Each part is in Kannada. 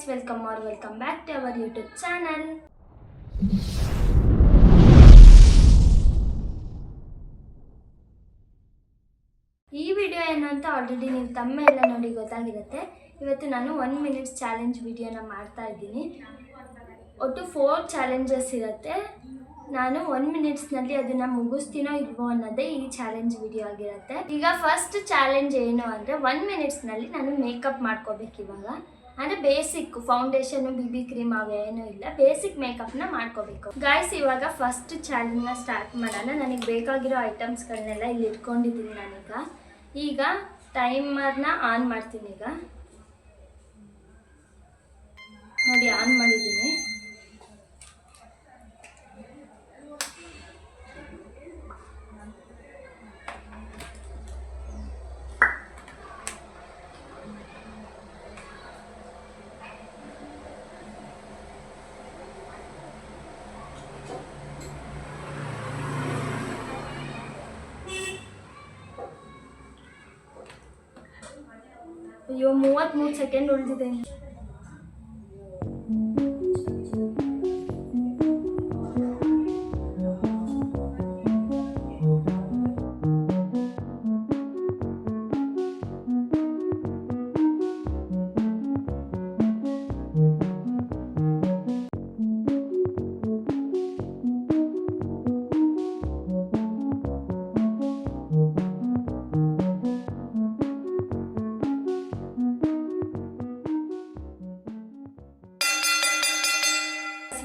welcome back to our YouTube channel. ಈ ವಿಡಿಯೋ ಏನು ಅಂತ ಆಲ್ರೆಡಿ ನೀವು ತಮ್ಮೇಲೆ ನೋಡಿ ಗೊತ್ತಾಗಿರುತ್ತೆ. ಇವತ್ತು ನಾನು 1 ಮಿನಿಟ್ಸ್ ಚಾಲೆಂಜ್ ವಿಡಿಯೋನ ಮಾಡ್ತಾ ಇದ್ದೀನಿ. ಒಟ್ಟು 4 ಚಾಲೆಂಜಸ್ ಇರುತ್ತೆ. ನಾನು 1 ಮಿನಿಟ್ಸ್ನಲ್ಲಿ ಅದನ್ನು ಮುಗಿಸ್ತೀನೋ ಇಲ್ವೋ ಅನ್ನೋದೇ ಈ ಚಾಲೆಂಜ್ ವಿಡಿಯೋ ಆಗಿರುತ್ತೆ. ಈಗ ಫಸ್ಟ್ ಚಾಲೆಂಜ್ ಏನು ಅಂದರೆ 1 ಮಿನಿಟ್ಸ್ನಲ್ಲಿ ನಾನು ಮೇಕಪ್ ಮಾಡ್ಕೋಬೇಕು. ಇವಾಗ ಅಂದರೆ ಬೇಸಿಕ್ ಫೌಂಡೇಶನು BB ಕ್ರೀಮ್ ಅವೇನೂ ಇಲ್ಲ, ಬೇಸಿಕ್ ಮೇಕಪ್ನ ಮಾಡ್ಕೋಬೇಕು. ಗಾಯ್ಸ್, ಇವಾಗ ಫಸ್ಟ್ ಚಾಲೆಂಜ್ನ ಸ್ಟಾರ್ಟ್ ಮಾಡೋಣ. ನನಗೆ ಬೇಕಾಗಿರೋ ಐಟಮ್ಸ್ಗಳನ್ನೆಲ್ಲ ಇಲ್ಲಿ ಇಟ್ಕೊಂಡಿದ್ದೀನಿ ನಾನೀಗ. ಈಗ ಟೈಮರ್ನ ಆನ್ ಮಾಡ್ತೀನಿ. ಈಗ ನೋಡಿ ಆನ್ ಮಾಡಿದ್ದೀನಿ. ಅಯ್ಯೋ 33 ಸೆಕೆಂಡ್ ಉಳಿದಿದೆ.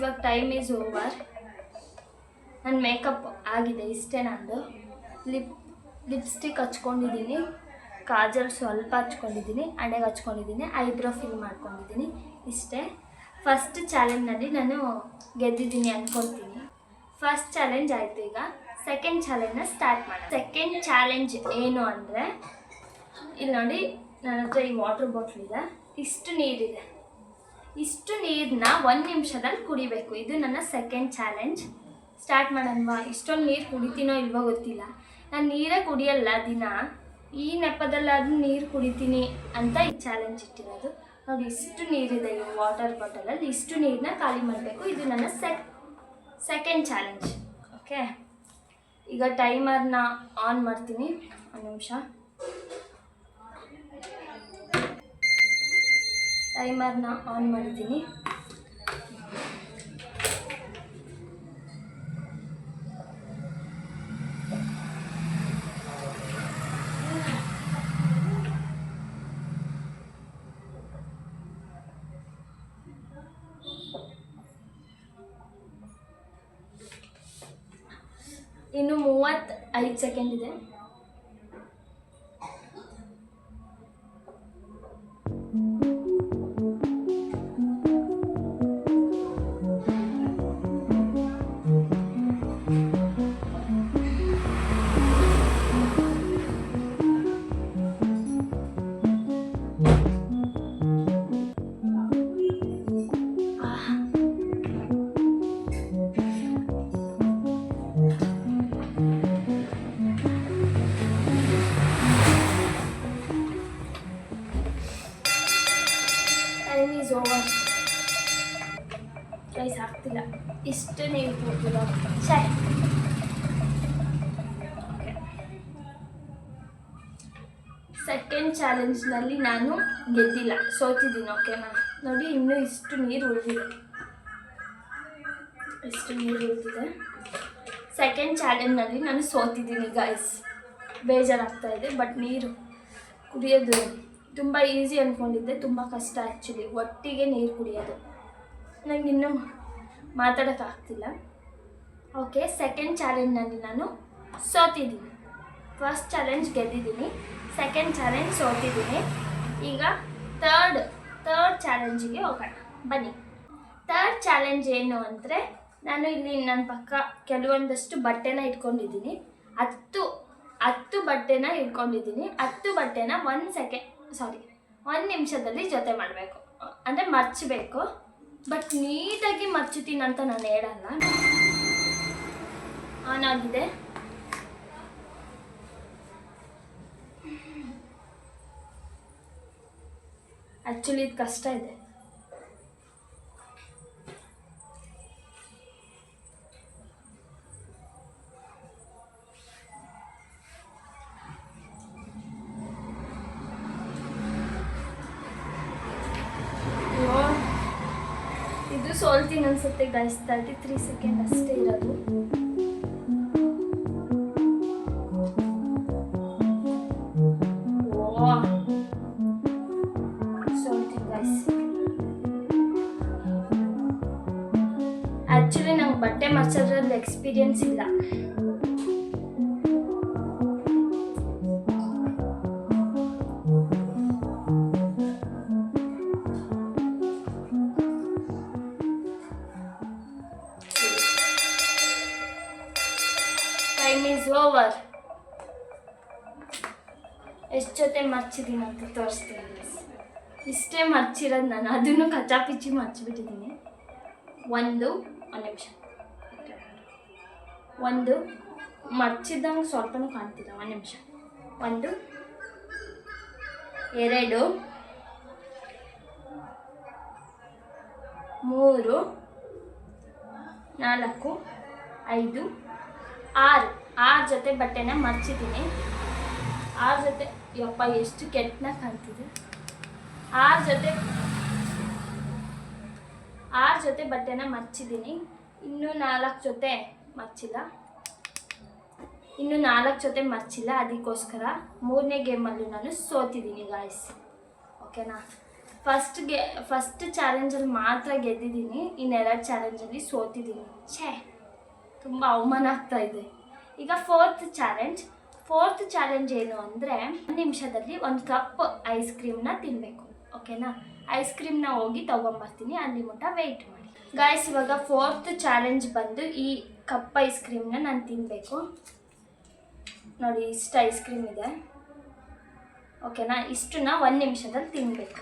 ಇವಾಗ ಟೈಮ್ ಈಸ್ ಓವರ್. ನನ್ನ ಮೇಕಪ್ ಆಗಿದೆ, ಇಷ್ಟೇ. ನಂದು ಲಿಪ್ಸ್ಟಿಕ್ ಹಚ್ಕೊಂಡಿದ್ದೀನಿ, ಕಾಜಲ್ ಸ್ವಲ್ಪ ಹಚ್ಕೊಂಡಿದ್ದೀನಿ, ಹಣೆಗೆ ಹಚ್ಕೊಂಡಿದ್ದೀನಿ, ಐಬ್ರೋ ಫಿಲ್ ಮಾಡ್ಕೊಂಡಿದ್ದೀನಿ, ಇಷ್ಟೇ. ಫಸ್ಟ್ ಚಾಲೆಂಜ್ನಲ್ಲಿ ನಾನು ಗೆದ್ದಿದ್ದೀನಿ ಅಂದ್ಕೊಳ್ತೀನಿ. ಫಸ್ಟ್ ಚಾಲೆಂಜ್ ಆಯಿತು. ಈಗ ಸೆಕೆಂಡ್ ಚಾಲೆಂಜ್ನ ಸ್ಟಾರ್ಟ್ ಮಾಡೋಣ. ಸೆಕೆಂಡ್ ಚಾಲೆಂಜ್ ಏನು ಅಂದರೆ, ಇಲ್ಲಿ ನೋಡಿ ನನ್ನ ಹತ್ರ ಈ ವಾಟರ್ ಬಾಟ್ಲ್ ಇದೆ, ಇಷ್ಟು ನೀರಿದೆ. ಇಷ್ಟು ನೀರನ್ನ 1 ನಿಮಿಷದಲ್ಲಿ ಕುಡಿಬೇಕು. ಇದು ನನ್ನ ಸೆಕೆಂಡ್ ಚಾಲೆಂಜ್. ಸ್ಟಾರ್ಟ್ ಮಾಡೋಣವಾ? ಇಷ್ಟೊಂದು ನೀರು ಕುಡಿತೀನೋ ಇಲ್ವೋ ಗೊತ್ತಿಲ್ಲ. ನಾನು ನೀರೇ ಕುಡಿಯಲ್ಲ ದಿನ, ಈ ನೆಪದಲ್ಲಾದ್ರೂ ನೀರು ಕುಡಿತೀನಿ ಅಂತ ಈ ಚಾಲೆಂಜ್ ಇಟ್ಟಿರೋದು. ನೋಡಿ ಇಷ್ಟು ನೀರಿದೆ ಈ ವಾಟರ್ ಬಾಟಲಲ್ಲಿ, ಇಷ್ಟು ನೀರನ್ನ ಖಾಲಿ ಮಾಡಬೇಕು. ಇದು ನನ್ನ ಸೆಕೆಂಡ್ ಚಾಲೆಂಜ್. ಓಕೆ, ಈಗ ಟೈಮರ್ನ ಆನ್ ಮಾಡ್ತೀನಿ. 1 ನಿಮಿಷ. ಟೈಮರ್ನ ಆನ್ ಮಾಡಿದ್ದೀನಿ. ಇನ್ನು 35 ಸೆಕೆಂಡ್ ಇದೆ. Time is over. ಗೈಸ್ ಆಗ್ತಿಲ್ಲ, ಇಷ್ಟು ನೀರು ಕೊಡ್ತಿಲ್ಲ. ಸೆಕೆಂಡ್ ಚಾಲೆಂಜ್ನಲ್ಲಿ ನಾನು ಗೆದ್ದಿಲ್ಲ, ಸೋತಿದ್ದೀನಿ. ಓಕೆನಾ? ನೋಡಿ ಇನ್ನೂ ಇಷ್ಟು ನೀರು ಉಳಿದಿದೆ, ಇಷ್ಟು ನೀರು ಉಳಿದಿದೆ. ಸೆಕೆಂಡ್ ಚಾಲೆಂಜ್ನಲ್ಲಿ ನಾನು ಸೋತಿದ್ದೀನಿ ಗೈಸ್. ಬೇಜಾರಾಗ್ತಾಯಿದೆ. ಬಟ್ ನೀರು ಕುಡಿಯೋದು ತುಂಬ ಈಸಿ ಅಂದ್ಕೊಂಡಿದ್ದೆ, ತುಂಬ ಕಷ್ಟ ಆ್ಯಕ್ಚುಲಿ ಒಟ್ಟಿಗೆ ನೀರು ಕುಡಿಯೋದು. ನನಗೆ ಇನ್ನೂ ಮಾತಾಡೋಕ್ಕಾಗ್ತಿಲ್ಲ. ಓಕೆ, ಸೆಕೆಂಡ್ ಚಾಲೆಂಜ್ನಲ್ಲಿ ನಾನು ಸೋತಿದ್ದೀನಿ. ಫಸ್ಟ್ ಚಾಲೆಂಜ್ ಗೆದ್ದಿದ್ದೀನಿ, ಸೆಕೆಂಡ್ ಚಾಲೆಂಜ್ ಸೋತಿದ್ದೀನಿ. ಈಗ ಥರ್ಡ್ ಚಾಲೆಂಜಿಗೆ ಹೋಗೋಣ ಬನ್ನಿ. ಥರ್ಡ್ ಚಾಲೆಂಜ್ ಏನು ಅಂದರೆ, ನಾನು ಇಲ್ಲಿ ನನ್ನ ಪಕ್ಕ ಕೆಲವೊಂದಷ್ಟು ಬಟ್ಟೆನ ಇಟ್ಕೊಂಡಿದ್ದೀನಿ. 10 ಬಟ್ಟೆನ ಇಟ್ಕೊಂಡಿದ್ದೀನಿ. 10 ಬಟ್ಟೆನ 1 ನಿಮಿಷದಲ್ಲಿ ಜೊತೆ ಮಾಡಬೇಕು, ಅಂದರೆ ಮರ್ಚಬೇಕು. ಬಟ್ ನೀಟಾಗಿ ಮರ್ಚುತ್ತೀನಿ ಅಂತ ನಾನು ಹೇಳಲ್ಲ. ಆನ್ ಆಗಿದೆ. ಆ್ಯಕ್ಚುಲಿ ಇದು ಕಷ್ಟ ಇದೆ. ಇದು ಸೋಲ್ತೀನಿ ಅನ್ಸುತ್ತೆ ಗೈಸ್. 33 ಸೆಕೆಂಡ್ ಅಷ್ಟೇ ಇರೋದು. ಸೋಲ್ತೀನಿ ಗೈಸ್. ಆಕ್ಚುಲಿ ನಂಗೆ ಬಟ್ಟೆ ಮರ್ಚೋದ್ರಲ್ಲಿ ಎಕ್ಸ್ಪೀರಿಯನ್ಸ್ ಇಲ್ಲ. Time is over. ಎಷ್ಟು ಜೊತೆ ಮರ್ಚಿದ್ದೀನಿ ಅಂತ ತೋರಿಸ್ತೀನಿ. ಇಷ್ಟೇ ಮರ್ಚಿರೋದು ನಾನು, ಅದನ್ನು ಕಚಾಪಿಚ್ಚಿ ಮರ್ಚಿಬಿಟ್ಟಿದ್ದೀನಿ. ಒಂದು ನಿಮಿಷ, ಒಂದು ಮರ್ಚಿದ್ದಂಗೆ ಸ್ವಲ್ಪನೂ ಕಾಣ್ತಿಲ್ಲ. ಒಂದು ನಿಮಿಷ. 1 2 3 4 5 6 ಜೊತೆ ಬಟ್ಟೆನ ಮರ್ಚಿದ್ದೀನಿ. 6 ಜೊತೆ, ಯಪ್ಪ ಎಷ್ಟು ಕೆಟ್ಟನಾಗ ಕಾಣ್ತಿದೆ. 6 ಜೊತೆ ಬಟ್ಟೆನ ಮರ್ಚಿದ್ದೀನಿ. ಇನ್ನೂ 4 ಜೊತೆ ಮರ್ಚಿಲ್ಲ. ಅದಕ್ಕೋಸ್ಕರ 3ನೇ ಗೇಮಲ್ಲೂ ನಾನು ಸೋತಿದ್ದೀನಿ ಗಾಯ್ಸ್. ಓಕೆನಾ? ಫಸ್ಟ್ ಚಾಲೆಂಜಲ್ಲಿ ಮಾತ್ರ ಗೆದ್ದಿದ್ದೀನಿ, ಇನ್ನೆರಡು ಚಾಲೆಂಜಲ್ಲಿ ಸೋತಿದ್ದೀನಿ. ತುಂಬ ಅವಮಾನ ಆಗ್ತಾ ಇದೆ. ಈಗ ಫೋರ್ತ್ ಚಾಲೆಂಜ್ ಏನು ಅಂದರೆ, 1 ನಿಮಿಷದಲ್ಲಿ 1 ಕಪ್ ಐಸ್ ಕ್ರೀಮ್ನ ತಿನ್ನಬೇಕು. ಓಕೆನಾ? ಐಸ್ ಕ್ರೀಮ್ನ ಹೋಗಿ ತೊಗೊಂಬರ್ತೀನಿ, ಅಲ್ಲಿ ಮಟ್ಟ ವೆಯ್ಟ್ ಮಾಡಿ ಗಾಯ್ಸ್. ಇವಾಗ ಫೋರ್ತ್ ಚಾಲೆಂಜ್ ಬಂದು ಈ ಕಪ್ ಐಸ್ ಕ್ರೀಮ್ನ ನಾನು ತಿನ್ನಬೇಕು. ನೋಡಿ, ಇಷ್ಟು ಐಸ್ ಕ್ರೀಮ್ ಇದೆ. ಓಕೆನಾ? ಇಷ್ಟನ್ನ 1 ನಿಮಿಷದಲ್ಲಿ ತಿನ್ನಬೇಕು.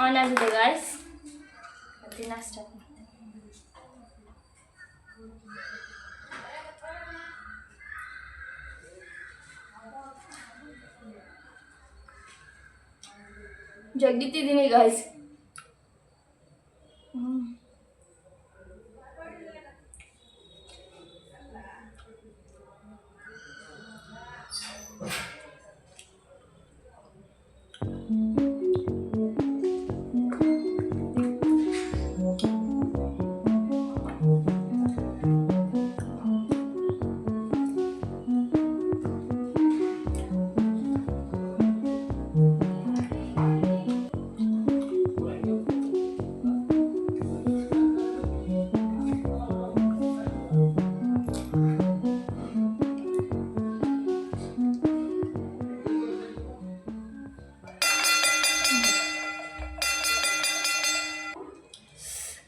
ಆನ್ ಆಗಿದೆ ಗಾಯ್ಸ್. ದಿನ ಸ್ಟಾರ್ಟ್ ಮಾಡ್ತೀನಿ. ಜಗ್ಗಿತಿದ್ದೀನಿ ಗಾಯ್ಸ್.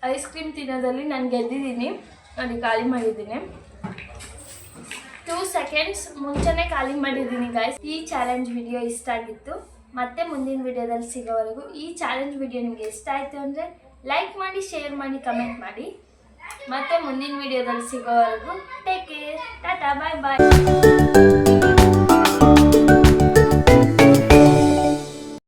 ಐಸ್ ಕ್ರೀಮ್ ತಿನ್ನೋದಲ್ಲಿ ನಾನು ಗೆದ್ದಿದ್ದೀನಿ. ನೋಡಿ, ಖಾಲಿ ಮಾಡಿದ್ದೀನಿ. 2 ಸೆಕೆಂಡ್ಸ್ ಮುಂಚೆನೇ ಖಾಲಿ ಮಾಡಿದ್ದೀನಿ ಗಾಯ್ಸ್. ಈ ಚಾಲೆಂಜ್ ವಿಡಿಯೋ ಇಷ್ಟ ಆಗಿತ್ತು. ಮತ್ತೆ ಮುಂದಿನ ವಿಡಿಯೋದಲ್ಲಿ ಸಿಗೋವರೆಗೂ, ಈ ಚಾಲೆಂಜ್ ವಿಡಿಯೋ ನಿಮಗೆ ಇಷ್ಟ ಆಯಿತು ಅಂದರೆ ಲೈಕ್ ಮಾಡಿ, ಶೇರ್ ಮಾಡಿ, ಕಮೆಂಟ್ ಮಾಡಿ. ಮತ್ತೆ ಮುಂದಿನ ವಿಡಿಯೋದಲ್ಲಿ ಸಿಗೋವರೆಗೂ ಟೇಕ್ ಕೇರ್. ಟಾಟಾ, ಬಾಯ್ ಬಾಯ್.